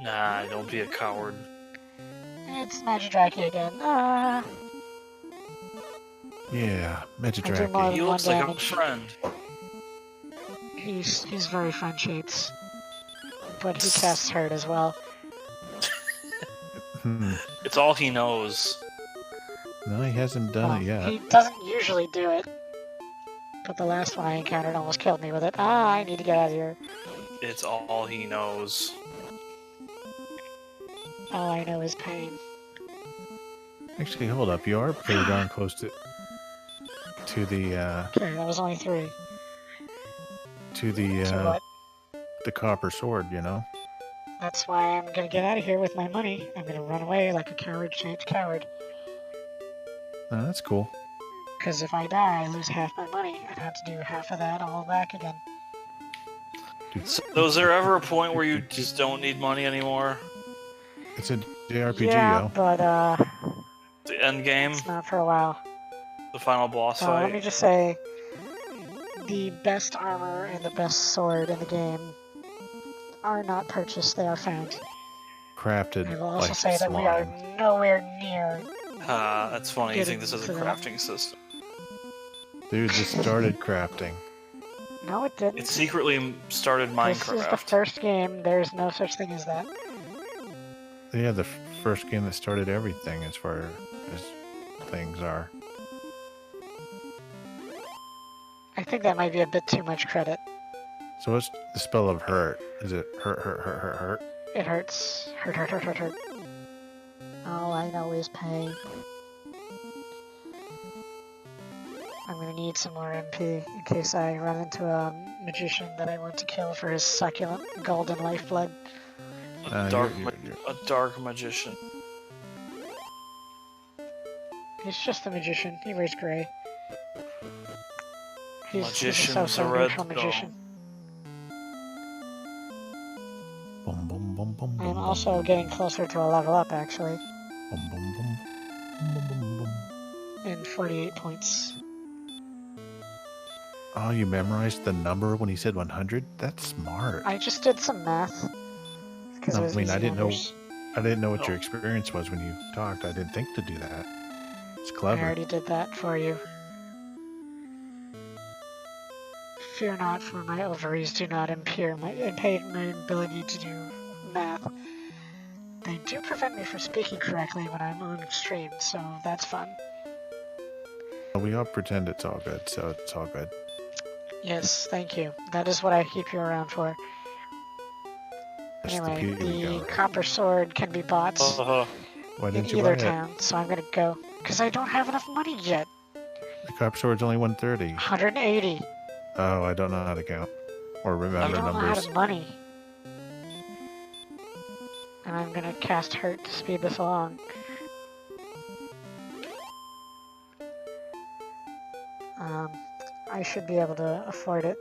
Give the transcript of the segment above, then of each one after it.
Nah, don't be a coward. It's Magidraki again. Yeah, I do more Magidraki. than He one looks like a damage. friend. He's very friend shapes. But he casts hurt as well. It's all he knows. No, he hasn't done it yet. He doesn't usually do it. But the last one I encountered almost killed me with it. I need to get out of here. It's all he knows. All I know is pain. Actually, hold up. You are pretty darn close to the Okay, that was only 3. to what? the copper sword. You know. That's why I'm gonna get out of here with my money. I'm gonna run away like a coward-shaped coward. Oh, that's cool. Because if I die, I lose half my money. I'd have to do half of that all back again. Dude, So is there ever a point where you just don't need money anymore? it's a JRPG, yeah, yo. but The end game? it's not for a while. The final boss Let fight? me just say, the best armor and the best sword in the game are not purchased, they are found. Crafted. I will also like say that we are slime. nowhere near. That's funny. You think this is a Getting to crafting system? Dude, this started crafting. No, it didn't. It secretly started This is the Minecraft. first game. There's no such thing as that. Yeah, the first game that started everything as far as things are. I think that might be a bit too much credit. So what's the spell of hurt? Is it hurt, hurt, hurt, hurt, hurt? It hurts. Hurt, hurt, hurt, hurt, hurt. All I know is pain. I'm gonna need some more MP in case I run into a magician that I want to kill for his succulent golden lifeblood. A dark magician. He's just a magician. He wears gray. He's Magician's a so a red neutral magician. Boom, boom, boom, boom, I'm boom, also boom, getting closer to a level up, actually, boom, boom, boom, boom, boom, boom, boom. in 48 points. Oh, you memorized the number when he said 100? That's smart. I just did some math. No, I mean, I didn't know what Oh. your experience was when you talked. I didn't think to do that. It's I clever. already did that for you. Fear not, for my ovaries do not impede my ability to do math. They do prevent me from speaking correctly when I'm on stream, so that's fun. We all pretend it's all good, so it's all good. Yes, thank you. That is what I keep you around for. That's Anyway, the Peely the Goat. copper sword can be bought Why in didn't you buy either it? town, so I'm gonna go. Because I don't have enough money yet. The copper sword's only 130. 180. Oh, I don't know how to count or I remember don't know how numbers. to money. And I'm gonna cast Hurt to speed this along. I should be able to afford it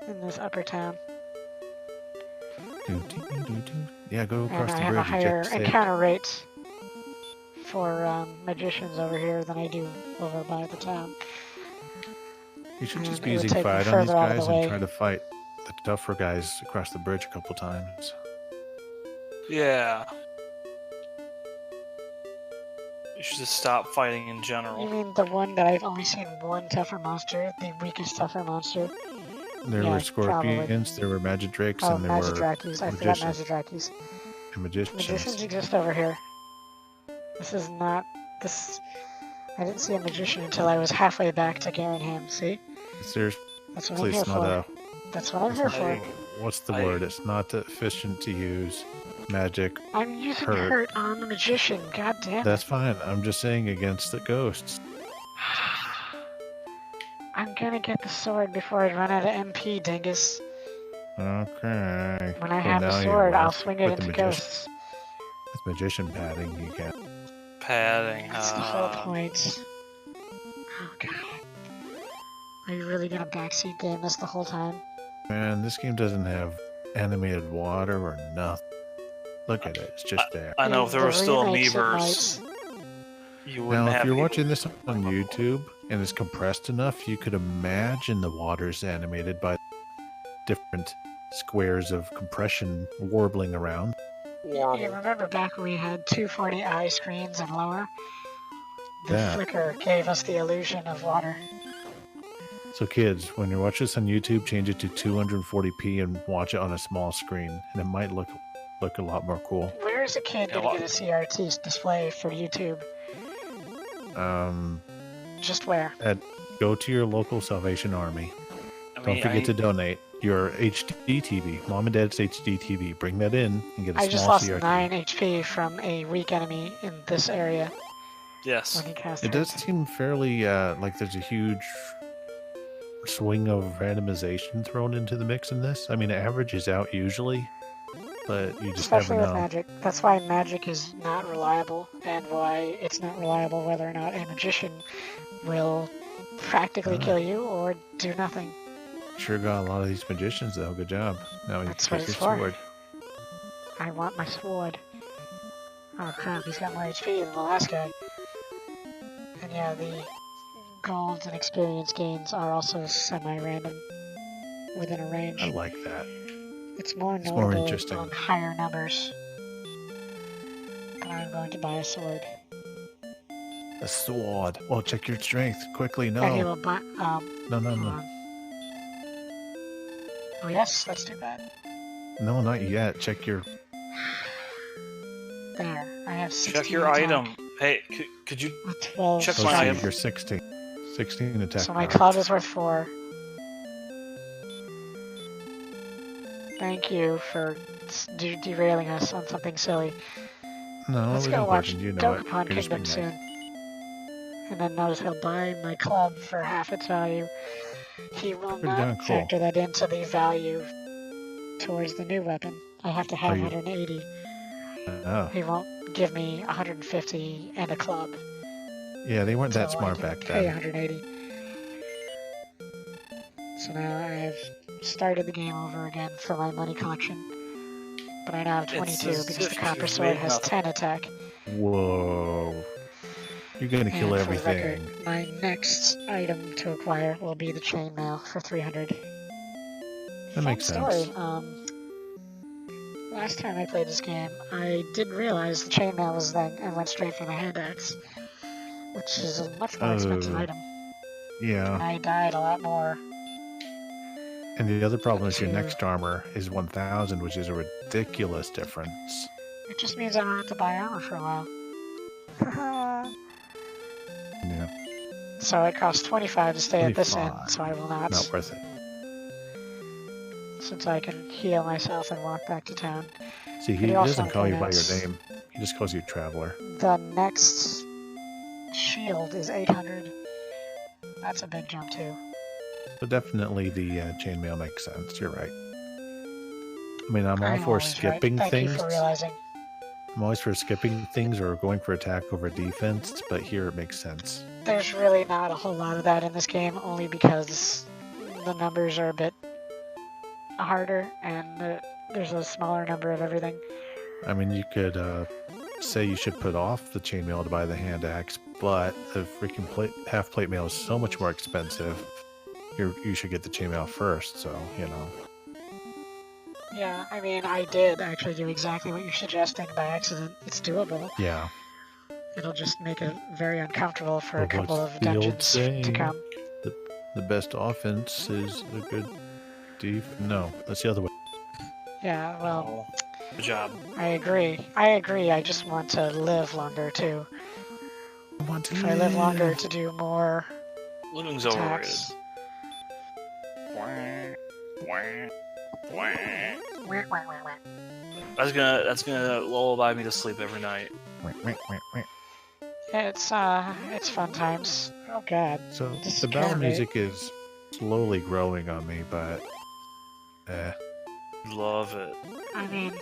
in this upper town. Yeah, go And across I the have a bridge. higher Just say it. encounter rate for magicians over here than I do over by the town. You should and just be it would using take me fight on these further out of the guys and way. try to fight the tougher guys across the bridge a couple times. Yeah. You should just stop fighting in You general. mean the one that I've only seen one tougher monster, the weakest tougher monster? There Yeah, were scorpions, there were magidrakes, Oh, and there were Magidrakis. I forgot magicians. Magidrakis. and magicians. Magicians exist over here. This is not... this... I didn't see a magician until I was halfway back to Garenham, see? Seriously, That's what I'm here it's not for. That's what I'm here for. what's the word? It's not efficient to use magic. I'm using Hurt. hurt on the magician, god damn it. That's fine. I'm just saying against the ghosts. I'm gonna get the sword before I run out of MP, dingus. Okay. When I Well, have the now you sword, I'll will. swing it With the into magician. ghosts. It's magician padding. You can't. Padding. That's the whole point. Oh god. Are you really gonna backseat game this the whole time? Man, this game doesn't have animated water or nothing. Look at it. It's just there. I know if there were still remakes, it amoebers, you wouldn't Now, have if you're any- watching this on YouTube and it's compressed enough, you could imagine the water's animated by different squares of compression warbling around. You remember back when we had 240i screens and lower? The Yeah. flicker gave us the illusion of water. So kids, when you watch this on YouTube, change it to 240p and watch it on a small screen, and it might look a lot more cool. Where is a kid Yeah, gonna well- get a CRT display for YouTube? Just where? Go to your local Salvation Army. Don't forget to donate your HD TV, Mom and Dad's HD TV. Bring that in and get a I just small lost CRT. 9 HP from a weak enemy in this area Yes. when he cast It does Hurt. seem fairly like there's a huge swing of randomization thrown into the mix in this. I mean, it averages out usually, but you just Especially never with know. magic. That's why magic is not reliable, and why it's not reliable whether or not a magician will practically kill you or do nothing. Sure got a lot of these magicians though. Good job. Now you That's can what take it's your for. sword. I want my sword. Oh crap, he's got more HP than the last guy. And yeah, the gold and experience gains are also semi-random within a range. I like that. It's more It's more notable interesting. on higher numbers. But I'm going to buy a sword. A sword. Oh, check your strength quickly. No, And you will buy, no, no, hold no, on. Oh yes, that's too bad. no, not yet. Check your. There, I have 16 Check your attack item. Hey, could you? with 12 Check Oh, my see, strength. item. you're 16. 16 attack. So my power. club is worth 4. Thank you for derailing us on something silly. No, Let's it go was watch important. You know it. Dokapon You're just Kingdom being nice. soon. And then notice he'll buy my club for half its value. He will Pretty not darn cool. factor that into the value towards the new weapon. I have to have you- 180. Oh, He won't give me 150 and a club. yeah, they weren't that so smart I can back pay then. 180. So now I've started the game over again for my money collection. But I now have 22 as because the if copper you've sword made has nothing. 10 attack. Whoa. You're gonna kill And for the everything. record, my next item to acquire will be the chainmail for 300. That makes sense. Last time I played this game, I didn't realize the chainmail was then and went straight for the hand axe, which is a much more expensive Oh. item. Yeah. And I died a lot more. And the other problem is your Two. next armor is 1,000, which is a ridiculous difference. It just means I don't have to buy armor for a while. Yeah, So it costs 25 to stay at this end, 25. so I will not, not worth it. since I can heal myself and walk back to town. See, he But also doesn't call you by pronounce- your name. He just calls you Traveler. The next shield is 800. That's a big jump too. So definitely the chainmail makes sense. You're right. I mean, I'm all I'm for always skipping right. Thank things. you for realizing. I'm always for skipping things or going for attack over defense, but here it makes sense. There's really not a whole lot of that in this game, only because the numbers are a bit harder and there's a smaller number of everything. I mean, you could say you should put off the chainmail to buy the hand axe, but the freaking half plate mail is so much more expensive. You should get the chainmail first, so, you know. Yeah, I mean, I did actually do exactly what you're suggesting by accident. It's doable. Yeah. It'll just make it very uncomfortable for a But couple what's of the old dungeons to saying? come. The best offense is a good No, that's the other way. Yeah, well, Oh, good job. I agree. I just want to live longer too. I want to If I live longer to do more Living's overrated. attacks. Wah, wah, wah, wah. That's gonna lullaby me to sleep every night. It's fun times. Oh god. So This the is battle kinda- music is slowly growing on me, but Love it. I mean,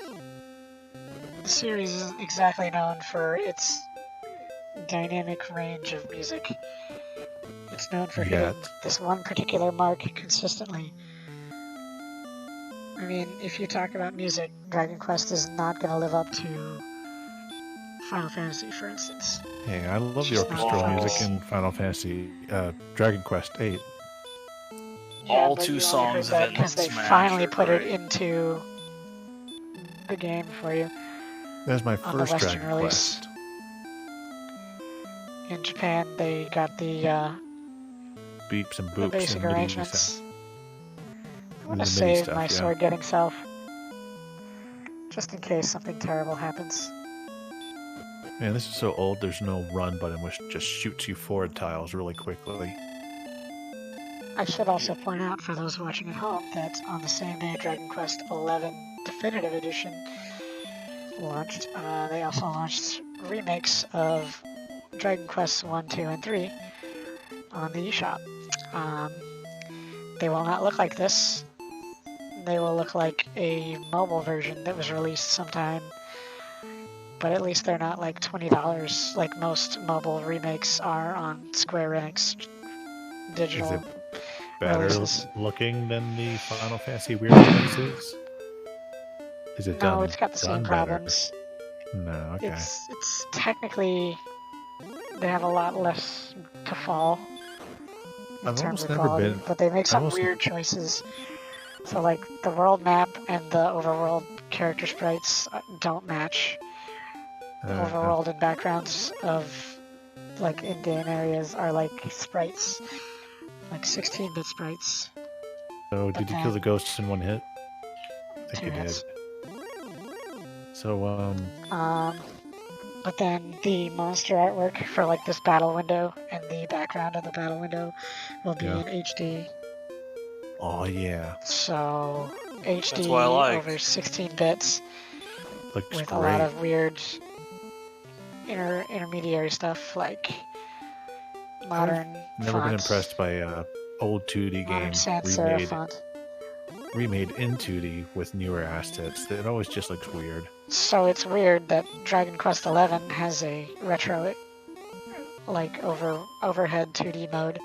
the series isn't exactly known for its dynamic range of music. It's known for hitting Yet. this one particular mark consistently. I mean, if you talk about music, Dragon Quest is not going to live up to Final Fantasy, for instance. hey, I love the Just not orchestral close. music in Final Fantasy, Dragon Quest VIII. All but two you only songs heard of that it because they Smash finally are put it great. into the game for you. That's my on the first Western Dragon release. Quest. In Japan, they got the Beeps and the boops basic and MIDI arrangements. stuff. I'm gonna The MIDI save stuff, my yeah. sword getting self, just in case something terrible happens. Man, this is so old. There's no run button, which just shoots you forward tiles really quickly. I should also point out for those watching at home that on the same day Dragon Quest XI Definitive Edition launched, they also launched remakes of Dragon Quest 1, 2, and 3 on the eShop. They will not look like this. They will look like a mobile version that was released sometime, but at least they're not like $20 like most mobile remakes are on Square-Enix digital. Is it better releases. looking than the Final Fantasy Weird remixes? Is it No, done? it's got the same done better? problems. No, okay. It's technically, they have a lot less to fall in I've terms almost of never quality, been- but they make some almost- weird choices. So like the world map and the overworld character sprites don't match. The overworld and backgrounds of like in-game areas are like sprites, like 16-bit sprites. So did you kill the ghosts in one hit? I think 2 you hits. did. So But then the monster artwork for like this battle window and the background of the battle window will be Yeah. in HD. oh yeah, So HD That's what I like. over 16 bits looks with great. a lot of weird intermediary stuff like modern Never been fonts, impressed by old 2D modern game sans serif font. remade in 2D with newer assets. It always just looks weird. So it's weird that Dragon Quest XI has a retro, like overhead 2D mode,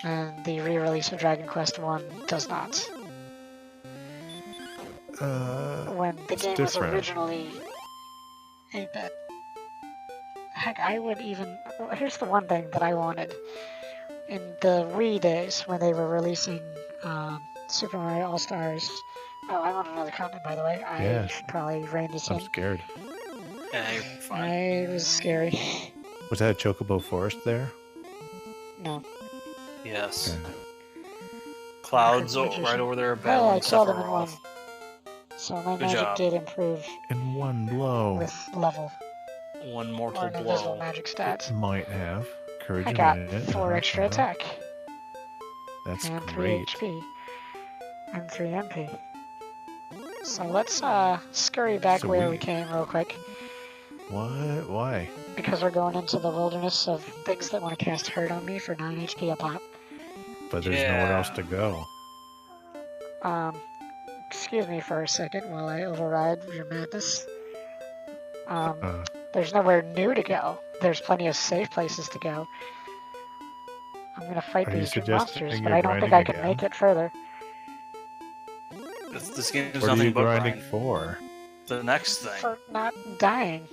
and the re-release of Dragon Quest 1 does not. When the it's game was different. originally 8-bit. Heck, I would even... Here's the one thing that I wanted. In the Wii days, when they were releasing Super Mario All-Stars... Oh, I'm on another continent, by the way. I Yeah. should probably rein this I'm in. scared. Yeah, you're fine. It was scary. Was that a Chocobo Forest there? No. Yes. Okay. Clouds Magician. right over there Oh, battling I killed him in Sephiroth. one. So my Good magic job. did improve In one blow. with level One or mortal an invisible blow. magic stat. Might have. Courage I a got minute. 4 extra attack. That's And 3 great. HP. And 3 MP. So let's scurry back So where we- we came real quick. What? Why? Because we're going into the wilderness of things that want to cast Hurt on me for 9 HP a pop. But there's nowhere Yeah. else to go. Excuse me for a second while I override your madness. Uh, There's nowhere new to go. There's plenty of safe places to go. I'm gonna fight Are you these suggesting monsters, but you're I don't think grinding I can again? make it further. This game is what are you nothing but grinding grind. for? The next thing. For not dying.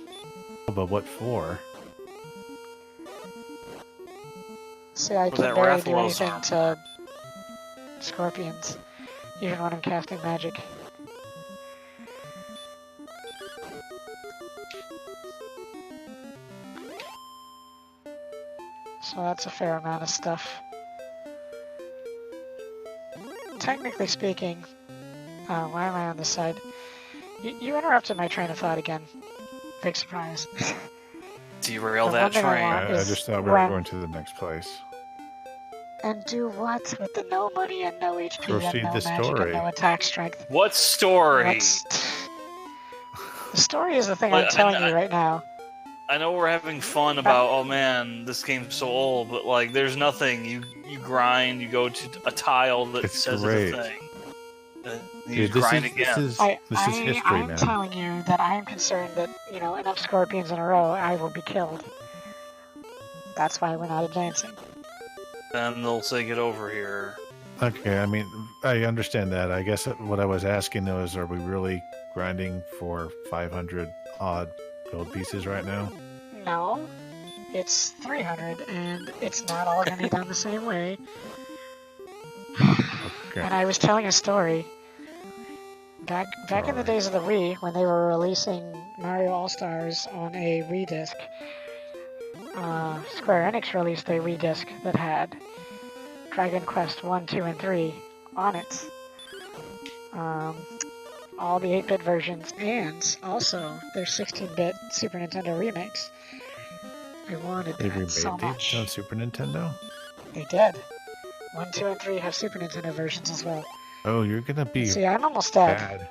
But what for? See, I For can that barely do Rathalos anything armor. to scorpions, even when I'm casting magic. So that's a fair amount of stuff. Technically speaking, why am I on this side? You interrupted my train of thought again. Big surprise. Derail The that one thing I train. want- I is just thought we were when- going to the next place. And do what with the no money and no HP Proceed and no the magic story. and no attack strength? What story? What's... The story is the thing Like, I'm telling you right now. I know we're having fun about, oh man, this game's so old, but like, there's nothing. You grind, you go to a tile that It's says great. it's a thing. You Dude, this grind is again. this is history, I'm man. telling you that I am concerned that, you know, enough scorpions in a row, I will be killed. That's why we're not advancing. Then they'll say, get over here. Okay, I mean, I understand that. I guess what I was asking though is, are we really grinding for 500 odd gold pieces right now? No, it's 300, and it's not all going to be done the same way. Okay. And I was telling a story Back in the days of the Wii, when they were releasing Mario All-Stars on a Wii disc, Square-Enix released a Wii disc that had Dragon Quest 1, 2, and 3 on it. All the 8-bit versions, and also their 16-bit Super Nintendo remakes. I wanted They that remade so these much. on Super Nintendo? They did. 1, 2, and 3 have Super Nintendo versions as well. Oh, you're gonna be See, I'm almost dead. bad.